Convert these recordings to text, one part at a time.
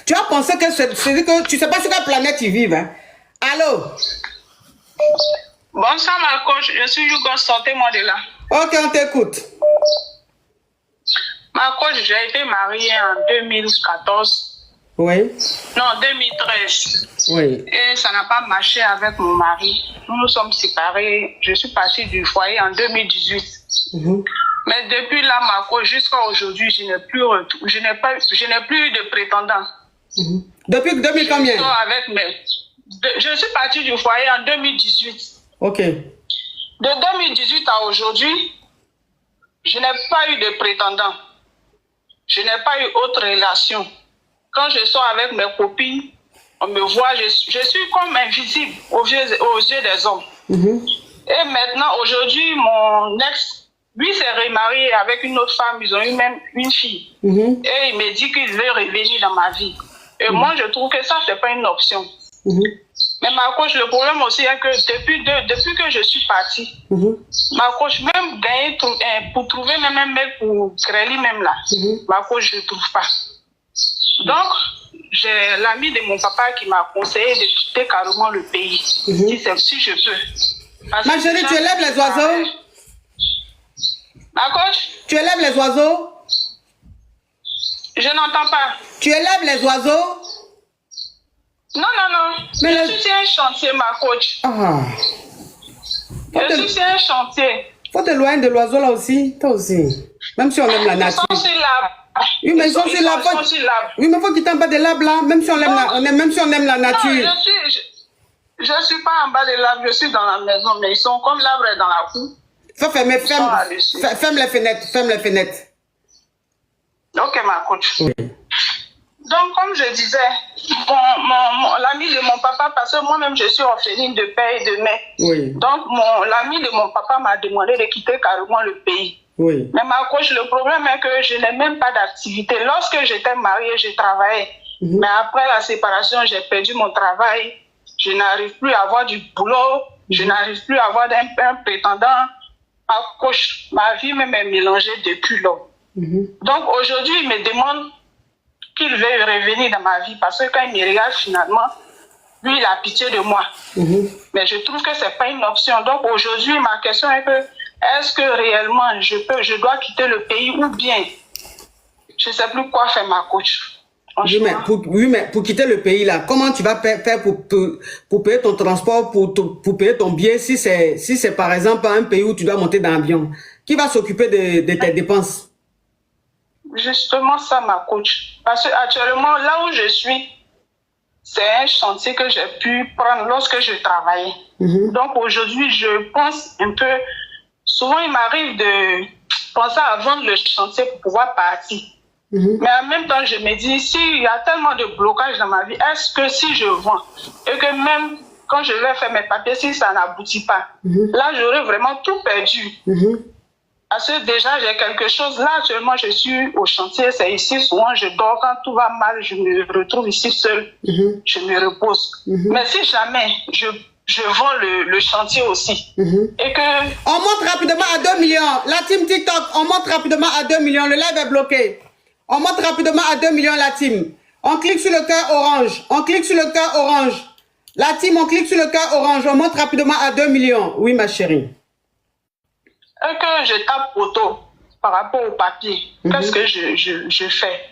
Tu as pensé que c'est que tu sais pas sur quelle planète ils vivent. Hein? Allô? Bonsoir, ma coach. Je suis Hugo. Sortez-moi de là. Ok, on t'écoute. Ma coach, j'ai été mariée en 2014. Oui. Non, 2013. Oui. Et ça n'a pas marché avec mon mari. Nous nous sommes séparés. Je suis partie du foyer en 2018. Mais depuis là, ma coach, jusqu'à aujourd'hui, je n'ai plus eu de prétendant. Depuis 2000 combien? Je suis partie du foyer en 2018. Ok. De 2018 à aujourd'hui, je n'ai pas eu de prétendant. Je n'ai pas eu autre relation. Quand je sors avec mes copines, on me voit, je suis comme invisible aux yeux des hommes. Et maintenant, aujourd'hui, mon ex, lui s'est remarié avec une autre femme, ils ont eu même une fille. Et il me dit qu'il veut revenir dans ma vie. Et moi, je trouve que ça, ce n'est pas une option. Mais ma coach, le problème aussi est que depuis que je suis partie, ma coach, même gagner pour trouver même un mec pour créer même là, ma coach, je ne trouve pas. Donc, j'ai l'ami de mon papa qui m'a conseillé de quitter carrément le pays, si je peux. Parce ma chérie, tu élèves les oiseaux? Ma coach? Tu élèves les oiseaux? Je n'entends pas. Tu élèves les oiseaux? Non. Mais je suis sur un chantier, ma coach. Je suis sur un chantier. Faut t'éloigner de l'oiseau là aussi, toi aussi. Même si on aime la nature. Ils sont sur l'arbre. Oui, mais ils sont sur l'arbre. Oui, mais faut qu'ils t'en bas de l'arbre là, même si on aime la nature. Non, je suis pas en bas de l'arbre, je suis dans la maison, mais ils sont comme l'arbre est dans la cour. Faut ferme les fenêtres. Ok, ma coach. Oui. Donc, comme je disais, l'ami de mon papa, parce que moi-même, je suis orpheline de père et de mère. Oui. Donc, l'ami de mon papa m'a demandé de quitter carrément le pays. Oui. Mais ma coach, le problème est que je n'ai même pas d'activité. Lorsque j'étais mariée, je travaillais. Mais après la séparation, j'ai perdu mon travail. Je n'arrive plus à avoir du boulot. Je n'arrive plus à avoir un prétendant. Ma coach, ma vie même est mélangée depuis là. Donc, aujourd'hui, il me demande qu'il veuille revenir dans ma vie parce que quand il me regarde finalement, lui, il a pitié de moi. Mais je trouve que ce n'est pas une option. Donc aujourd'hui, ma question est que est-ce que réellement je dois quitter le pays ou bien je ne sais plus quoi faire, ma coach. Oui, mais pour quitter le pays là, comment tu vas faire pour payer ton transport, pour payer ton billet si c'est par exemple un pays où tu dois monter dans l'avion? Qui va s'occuper de tes dépenses? Justement ça, ma coach. Parce que actuellement, là où je suis, c'est un chantier que j'ai pu prendre lorsque je travaillais. Donc aujourd'hui, je pense un peu... Souvent, il m'arrive de penser à vendre le chantier pour pouvoir partir. Mais en même temps, je me dis, s'il y a tellement de blocages dans ma vie, est-ce que si je vends, et que même quand je vais faire mes papiers, si ça n'aboutit pas, là, j'aurais vraiment tout perdu. Parce que déjà, j'ai quelque chose. Là, actuellement, je suis au chantier. C'est ici. Souvent, je dors. Quand tout va mal, je me retrouve ici seule. Je me repose. Mais si jamais je vends le chantier aussi. Et que... On monte rapidement à 2 millions. La team TikTok, on monte rapidement à 2 millions. Le live est bloqué. On monte rapidement à 2 millions, la team. On clique sur le cœur orange. On clique sur le cœur orange. La team, on clique sur le cœur orange. On monte rapidement à 2 millions. Oui, ma chérie. Et que je tape auto par rapport au papier, qu'est-ce que je fais?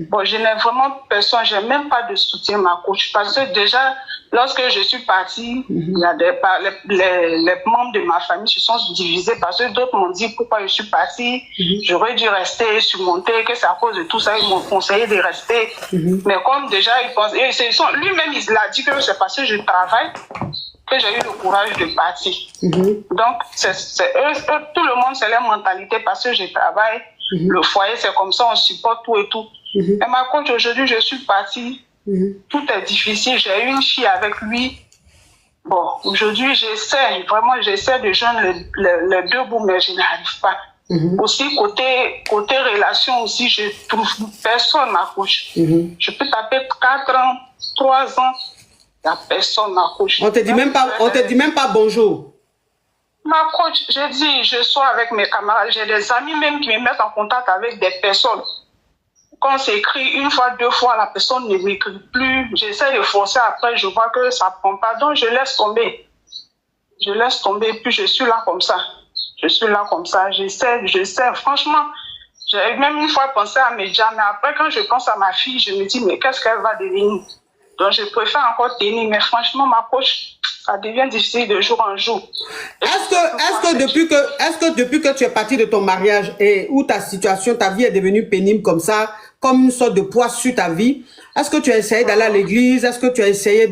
Bon, je n'ai vraiment personne, je n'ai même pas de soutien, ma coach. Parce que déjà, lorsque je suis partie, il y a les membres de ma famille se sont divisés parce que d'autres m'ont dit pourquoi je suis partie. J'aurais dû rester, surmonter, que c'est à cause de tout ça, ils m'ont conseillé de rester. Mais comme déjà, ils pensent, lui-même, il a dit que c'est parce que je travaille que j'ai eu le courage de partir. Donc, tout le monde, c'est leur mentalité parce que je travaille. Le foyer, c'est comme ça, on supporte tout et tout. Et ma coach, aujourd'hui, je suis partie. Tout est difficile. J'ai eu une fille avec lui. Bon, aujourd'hui, j'essaie de joindre les deux bouts, mais je n'arrive pas. Aussi, côté relation aussi, je trouve personne, ma coach. Je peux taper 4 ans, 3 ans. Il n'y a personne, ma coach. On te dit même pas bonjour. Ma coach, je dis, je sois avec mes camarades. J'ai des amis même qui me mettent en contact avec des personnes. quand on s'écrit une fois, deux fois, la personne ne m'écrit plus. J'essaie de forcer, après je vois que ça ne prend pas. Donc je laisse tomber. Je laisse tomber, puis je suis là comme ça. Je suis là comme ça. J'essaie. Franchement, j'ai même une fois pensé à Medja, mais après quand je pense à ma fille, je me dis, mais qu'est-ce qu'elle va devenir? Donc je préfère encore tenir, mais franchement, ma coach, ça devient difficile de jour en jour. Est-ce que depuis que tu es parti de ton mariage et où ta situation, ta vie est devenue pénible comme ça, comme une sorte de poids sur ta vie, est-ce que tu as essayé d'aller à l'église? Est-ce que tu as essayé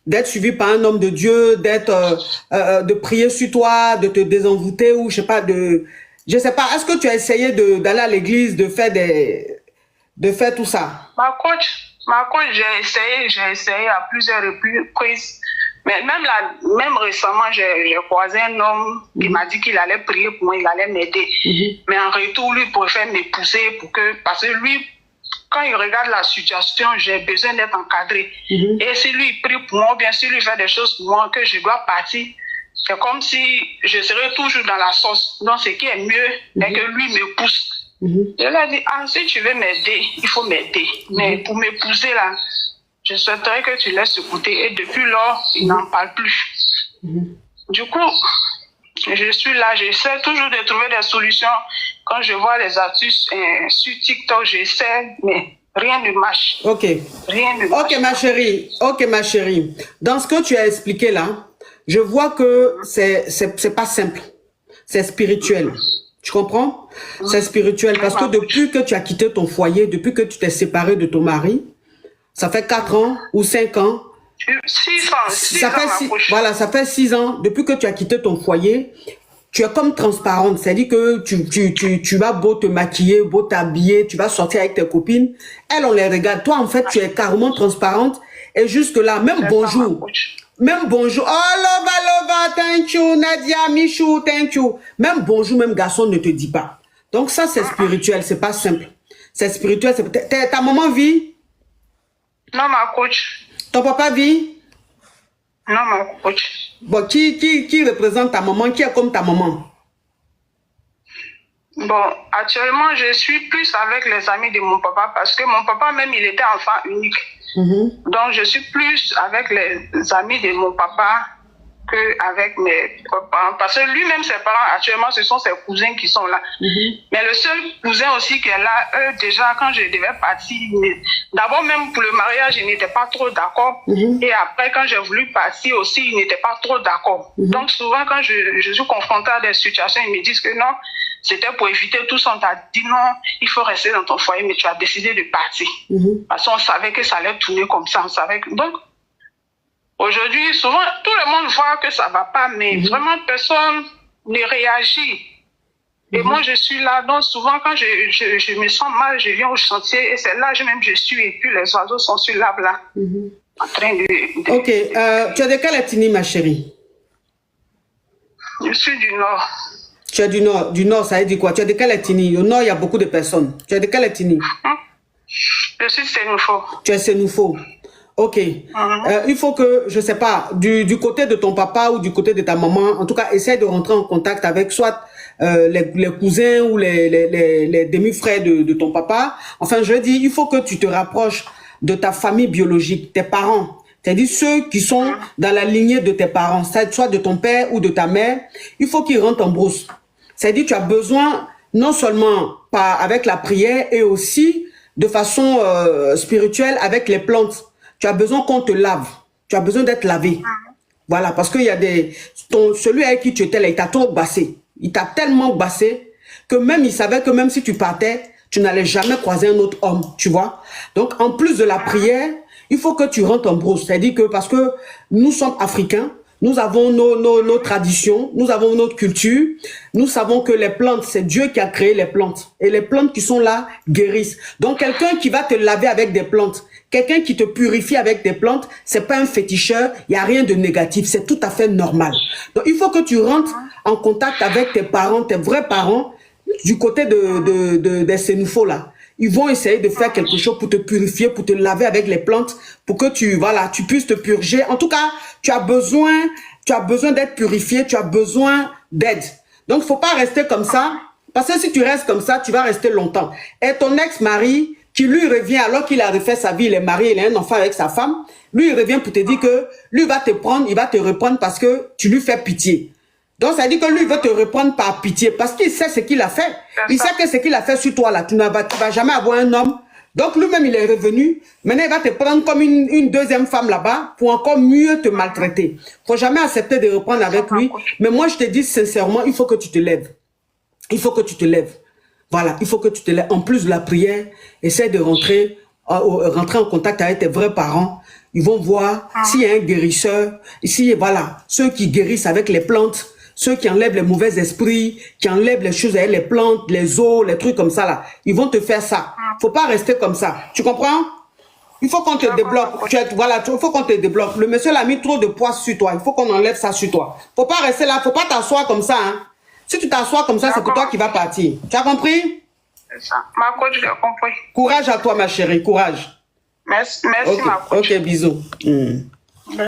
d'être suivi par un homme de Dieu, de prier sur toi, de te désenvoûter ou je sais pas, est-ce que tu as essayé d'aller à l'église, de faire tout ça? Ma coach, j'ai essayé à plusieurs reprises. Mais même récemment, j'ai croisé un homme qui m'a dit qu'il allait prier pour moi, il allait m'aider. Mais en retour, lui préfère m'épouser parce que lui, quand il regarde la situation, j'ai besoin d'être encadré. Et si lui il prie pour moi, bien sûr, lui fait des choses pour moi, que je dois partir, c'est comme si je serais toujours dans la sauce. Donc, ce qui est mieux, c'est que lui me pousse. Je lui ai dit, si tu veux m'aider, il faut m'aider. Mais pour m'épouser, là, je souhaiterais que tu laisses écouter. Et depuis lors, il n'en parle plus. Du coup, je suis là, j'essaie toujours de trouver des solutions. Quand je vois les astuces sur TikTok, j'essaie, mais rien ne marche. Ok. Rien ne marche. Ok, ma chérie. Dans ce que tu as expliqué là, je vois que c'est pas simple. C'est spirituel. Tu comprends? C'est spirituel parce que depuis que tu as quitté ton foyer, depuis que tu t'es séparé de ton mari, ça fait 4 ans ou 5 ans. 6 ans. Voilà, ça fait 6 ans. Depuis que tu as quitté ton foyer, tu es comme transparente. C'est-à-dire que tu vas beau te maquiller, beau t'habiller, tu vas sortir avec tes copines. Elles, on les regarde. Toi, en fait, tu es carrément transparente. Et jusque là, même bonjour. Même bonjour. Oh, lova, thank you. Nadia, Michou, thank you. Même bonjour, même garçon ne te dit pas. Donc ça, c'est spirituel. C'est pas simple. C'est spirituel. Ta maman vit? Non, ma coach. Ton papa vit? Non, ma coach. Bon, qui représente ta maman? Qui est comme ta maman? Bon, actuellement, je suis plus avec les amis de mon papa parce que mon papa même, il était enfant unique. Donc, je suis plus avec les amis de mon papa qu'avec mes parents. Parce que lui-même, ses parents, actuellement, ce sont ses cousins qui sont là. Mais le seul cousin aussi qui est là, eux, déjà, quand je devais partir, d'abord, même pour le mariage, ils n'étaient pas trop d'accord. Et après, quand j'ai voulu partir aussi, ils n'étaient pas trop d'accord. Donc, souvent, quand je suis confrontée à des situations, ils me disent que non, c'était pour éviter tout ça. On t'a dit non, il faut rester dans ton foyer, mais tu as décidé de partir. Parce qu'on savait que ça allait tourner comme ça. On savait que... Donc, aujourd'hui, souvent, tout le monde voit que ça ne va pas, mais vraiment, personne ne réagit. Et moi, je suis là. Donc, souvent, quand je me sens mal, je viens au chantier et c'est là même je suis. Et puis, les oiseaux sont sur l'arbre là, en train de... Ok. Tu es de quelle ethnie, ma chérie? Je suis du Nord. Tu es du Nord. Du Nord, ça veut dire quoi? Tu es de quelle ethnie? Au Nord, il y a beaucoup de personnes. Tu es de quelle ethnie? Je suis Sénoufo. Tu es Sénoufo. Ok. Il faut que, je sais pas, du côté de ton papa ou du côté de ta maman, en tout cas, essaie de rentrer en contact avec soit les cousins ou les demi-frères de ton papa. Enfin, je dis, il faut que tu te rapproches de ta famille biologique, tes parents. C'est-à-dire ceux qui sont dans la lignée de tes parents, soit de ton père ou de ta mère. Il faut qu'ils rentrent en brousse. C'est-à-dire tu as besoin, non seulement avec la prière, et aussi de façon spirituelle avec les plantes. Tu as besoin qu'on te lave. Tu as besoin d'être lavé. Voilà, parce qu'il y a celui avec qui tu étais là, il t'a trop bassé. Il t'a tellement bassé que même il savait que même si tu partais, tu n'allais jamais croiser un autre homme, tu vois. Donc, en plus de la prière, il faut que tu rentres en brousse. C'est-à-dire que parce que nous sommes africains, nous avons nos traditions, nous avons notre culture. Nous savons que les plantes, c'est Dieu qui a créé les plantes. Et les plantes qui sont là guérissent. Donc, quelqu'un qui va te laver avec des plantes, quelqu'un qui te purifie avec des plantes, c'est pas un féticheur, il n'y a rien de négatif, c'est tout à fait normal. Donc, il faut que tu rentres en contact avec tes parents, tes vrais parents, du côté des Sénoufos là. Ils vont essayer de faire quelque chose pour te purifier, pour te laver avec les plantes, pour que tu puisses te purger. En tout cas, tu as besoin d'être purifié, tu as besoin d'aide. Donc, faut pas rester comme ça, parce que si tu restes comme ça, tu vas rester longtemps. Et ton ex-mari qui lui revient alors qu'il a refait sa vie, il est marié, il a un enfant avec sa femme, lui il revient pour te dire que lui va te prendre, il va te reprendre parce que tu lui fais pitié. Donc ça dit que lui il veut te reprendre par pitié parce qu'il sait ce qu'il a fait. Il sait que ce qu'il a fait sur toi là, tu ne vas jamais avoir un homme. Donc lui-même il est revenu, maintenant il va te prendre comme une deuxième femme là-bas pour encore mieux te maltraiter. Faut jamais accepter de reprendre avec lui, mais moi je te dis sincèrement, il faut que tu te lèves. Il faut que tu te lèves. Voilà, il faut que tu te lèves. En plus de la prière, essaie de rentrer en contact avec tes vrais parents. Ils vont voir s'il y a un guérisseur. Ici, voilà, ceux qui guérissent avec les plantes, ceux qui enlèvent les mauvais esprits, qui enlèvent les choses avec les plantes, les eaux, les trucs comme ça là. Ils vont te faire ça. Faut pas rester comme ça. Tu comprends? Il faut qu'on te débloque. Voilà, il faut qu'on te débloque. Le monsieur l'a mis trop de poids sur toi. Il faut qu'on enlève ça sur toi. Faut pas rester là. Faut pas t'asseoir comme ça. Hein. Si tu t'assois comme ça, c'est pour toi qui va partir. Tu as compris? C'est ça. Ma coach, j'ai compris. Courage à toi, ma chérie. Courage. Merci okay. ma coach. Ok, bisous.